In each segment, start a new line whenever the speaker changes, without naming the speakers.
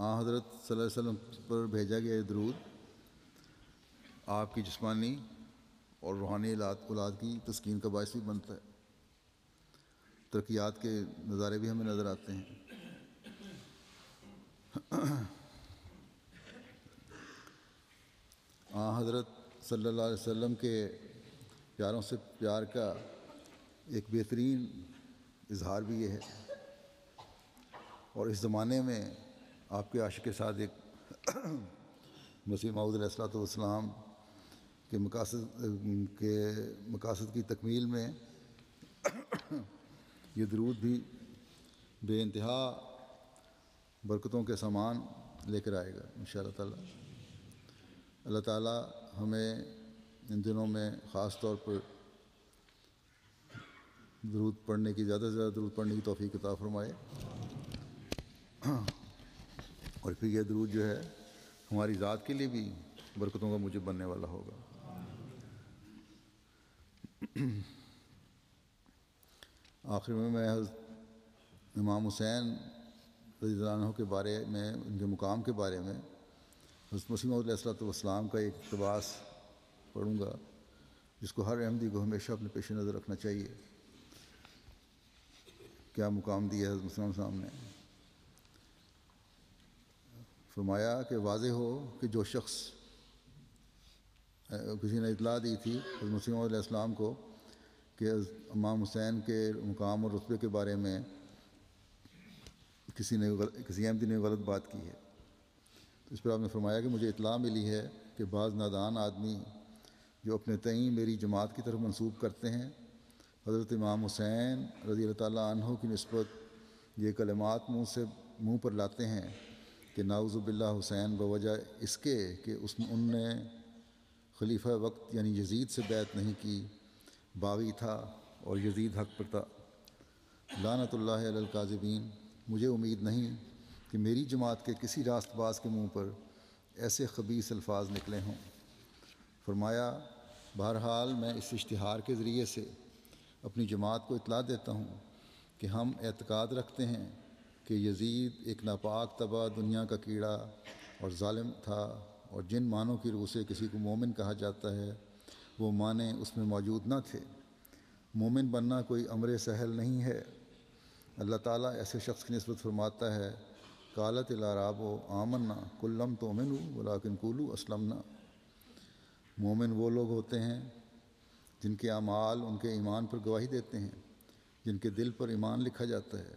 حضرت صلی اللہ علیہ وسلم پر بھیجا گیا یہ درود آپ کی جسمانی اور روحانی اولاد کی تسکین کا باعث بھی بنتا ہے۔ ترقیات کے نظارے بھی ہمیں نظر آتے ہیں۔ حضرت صلی اللہ علیہ وسلم کے پیاروں سے پیار کا ایک بہترین اظہار بھی یہ ہے، اور اس زمانے میں آپ کے عاشق صادق مسیح موعود علیہ الصلوۃ والسلام کے مقاصد کی تکمیل میں یہ درود بھی بے انتہا برکتوں کے سامان لے کر آئے گا انشاءاللہ تعالی۔ اللہ تعالی ہمیں ان دنوں میں خاص طور پر درود پڑھنے کی زیادہ سے زیادہ درود پڑھنے کی توفیق عطا فرمائے، اور پھر یہ درود جو ہے ہماری ذات کے لیے بھی برکتوں کا موجب بننے والا ہوگا۔ آخر میں حضرت امام حسین رضی اللہ عنہ کے بارے میں، ان کے مقام کے بارے میں حضرت مسیح موعود علیہ الصلوۃ والسلام کا ایک اقتباس پڑھوں گا، جس کو ہر احمدی کو ہمیشہ اپنے پیش نظر رکھنا چاہیے۔ کیا مقام دیا ہے حضرت مسیح موعود صاحب نے؟ فرمایا کہ واضح ہو کہ جو شخص، کسی نے اطلاع دی تھی حضرت مسیح موعود علیہ السلام کو کہ امام حسین کے مقام اور رتبے کے بارے میں کسی احمدی نے غلط بات کی ہے، تو اس پر آپ نے فرمایا کہ مجھے اطلاع ملی ہے کہ بعض نادان آدمی جو اپنے تئیں میری جماعت کی طرف منسوب کرتے ہیں، حضرت امام حسین رضی اللہ تعالیٰ عنہ کی نسبت یہ کلمات منہ پر لاتے ہیں کہ نعوذ باللہ حسین بوجہ اس کے کہ ان نے خلیفہ وقت یعنی یزید سے بیعت نہیں کی، باغی تھا اور یزید حق پر تھا، لعنت اللہ علی الکاذبین۔ مجھے امید نہیں کہ میری جماعت کے کسی راست باز کے منہ پر ایسے خبیث الفاظ نکلے ہوں۔ فرمایا بہرحال میں اس اشتہار کے ذریعے سے اپنی جماعت کو اطلاع دیتا ہوں کہ ہم اعتقاد رکھتے ہیں کہ یزید ایک ناپاک طبع دنیا کا کیڑا اور ظالم تھا، اور جن معنوں کی روح سے کسی کو مومن کہا جاتا ہے وہ معنی اس میں موجود نہ تھے۔ مومن بننا کوئی امر سہل نہیں ہے۔ اللہ تعالیٰ ایسے شخص کی نسبت فرماتا ہے قالت الاعراب آمنا قل لم تؤمنوا ولکن قولوا اسلمنا۔ مومن وہ لوگ ہوتے ہیں جن کے اعمال ان کے ایمان پر گواہی دیتے ہیں، جن کے دل پر ایمان لکھا جاتا ہے،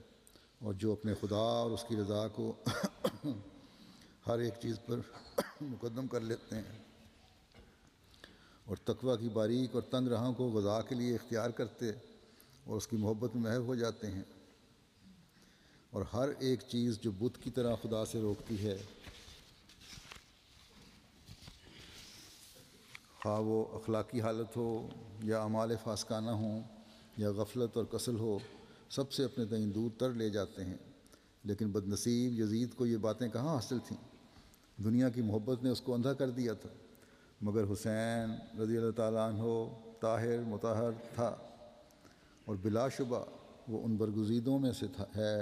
اور جو اپنے خدا اور اس کی رضا کو ہر ایک چیز پر مقدم کر لیتے ہیں، اور تقوی کی باریک اور تنگ راہوں کو غذا کے لیے اختیار کرتے اور اس کی محبت میں محو ہو جاتے ہیں، اور ہر ایک چیز جو بت کی طرح خدا سے روکتی ہے، خواہ وہ اخلاقی حالت ہو یا اعمال فاسقانہ ہوں یا غفلت اور کسل ہو، سب سے اپنے تئیں دور تر لے جاتے ہیں۔ لیکن بدنصیب یزید کو یہ باتیں کہاں حاصل تھیں؟ دنیا کی محبت نے اس کو اندھا کر دیا تھا، مگر حسین رضی اللہ تعالیٰ عنہ طاہر مطہر تھا، اور بلا شبہ وہ ان برگزیدوں میں سے ہے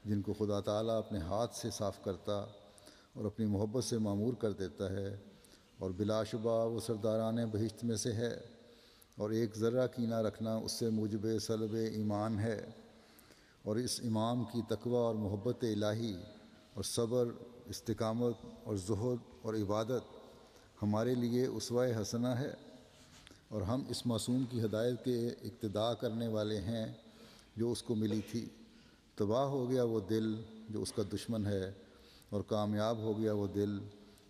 جن کو خدا تعالیٰ اپنے ہاتھ سے صاف کرتا اور اپنی محبت سے معمور کر دیتا ہے، اور بلا شبہ وہ سرداران بہشت میں سے ہے، اور ایک ذرہ کینہ رکھنا اس سے موجب سلب ایمان ہے۔ اور اس امام کی تقوی اور محبت الہی اور صبر، استقامت اور زہد اور عبادت ہمارے لیے اسوہ حسنہ ہے، اور ہم اس معصوم کی ہدایت کے اقتداء کرنے والے ہیں جو اس کو ملی تھی۔ تباہ ہو گیا وہ دل جو اس کا دشمن ہے، اور کامیاب ہو گیا وہ دل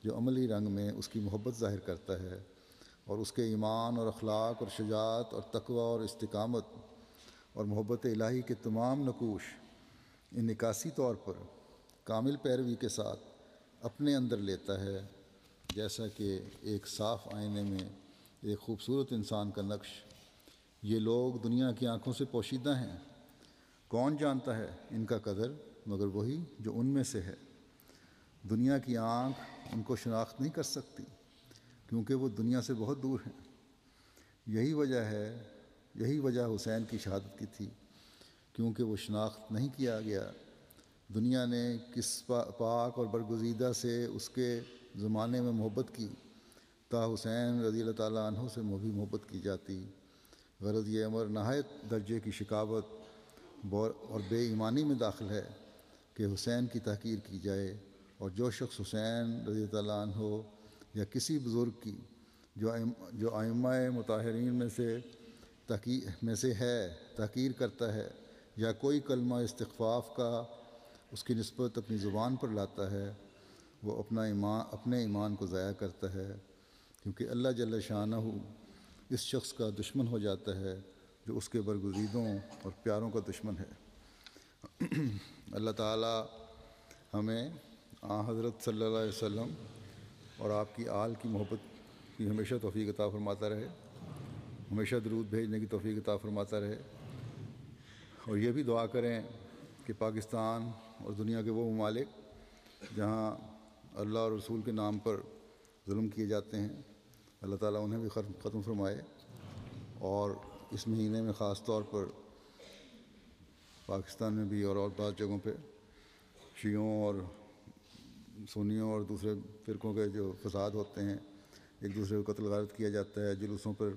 جو عملی رنگ میں اس کی محبت ظاہر کرتا ہے، اور اس کے ایمان اور اخلاق اور شجاعت اور تقوی اور استقامت اور محبت الہی کے تمام نقوش انعکاسی طور پر کامل پیروی کے ساتھ اپنے اندر لیتا ہے، جیسا کہ ایک صاف آئینے میں ایک خوبصورت انسان کا نقش۔ یہ لوگ دنیا کی آنکھوں سے پوشیدہ ہیں، کون جانتا ہے ان کا قدر مگر وہی جو ان میں سے ہے۔ دنیا کی آنکھ ان کو شناخت نہیں کر سکتی کیونکہ وہ دنیا سے بہت دور ہیں۔ یہی وجہ حسین کی شہادت کی تھی، کیونکہ وہ شناخت نہیں کیا گیا دنیا نے کس پاک اور برگزیدہ سے اس کے زمانے میں محبت کی، تا حسین رضی اللہ تعالیٰ عنہ سے بھی محبت کی جاتی۔ غرض یہ امر نہایت درجے کی شکاوت اور بے ایمانی میں داخل ہے کہ حسین کی تحقیر کی جائے، اور جو شخص حسین رضی اللہ تعالیٰ عنہ یا کسی بزرگ کی جو ائمہ مطہرین میں سے ہے تحقیر کرتا ہے، یا کوئی کلمہ استخفاف کا اس کی نسبت اپنی زبان پر لاتا ہے، وہ اپنے ایمان کو ضائع کرتا ہے، کیونکہ اللہ جل شانہ اس شخص کا دشمن ہو جاتا ہے جو اس کے برگزیدوں اور پیاروں کا دشمن ہے۔ اللہ تعالیٰ ہمیں حضرت صلی اللہ علیہ وسلم اور آپ کی آل کی محبت کی ہمیشہ توفیق عطا فرماتا رہے، ہمیشہ درود بھیجنے کی توفیق عطا فرماتا رہے، اور یہ بھی دعا کریں کہ پاکستان اور دنیا کے وہ ممالک جہاں اللہ اور رسول کے نام پر ظلم کیے جاتے ہیں، اللہ تعالیٰ انہیں بھی ختم فرمائے، اور اس مہینے میں خاص طور پر پاکستان میں بھی اور بعض جگہوں پہ شیعوں اور سنیوں اور دوسرے فرقوں کے جو فساد ہوتے ہیں، ایک دوسرے کو قتل غارت کیا جاتا ہے، جلوسوں پر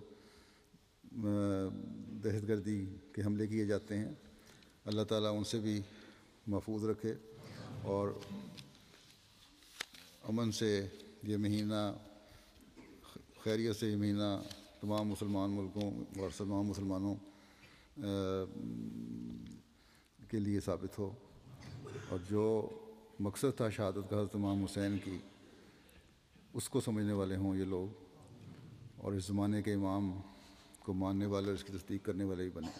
دہشت گردی کے حملے کیے جاتے ہیں، اللہ تعالیٰ ان سے بھی محفوظ رکھے، اور امن سے یہ مہینہ، خیریت سے یہ مہینہ تمام مسلمان ملکوں اور تمام مسلمانوں کے لیے ثابت ہو، اور جو مقصد تھا شہادت کا حضرت امام حسین کی، اس کو سمجھنے والے ہوں یہ لوگ، اور اس زمانے کے امام کو ماننے والے اور اس کی تصدیق کرنے والے ہی بنے۔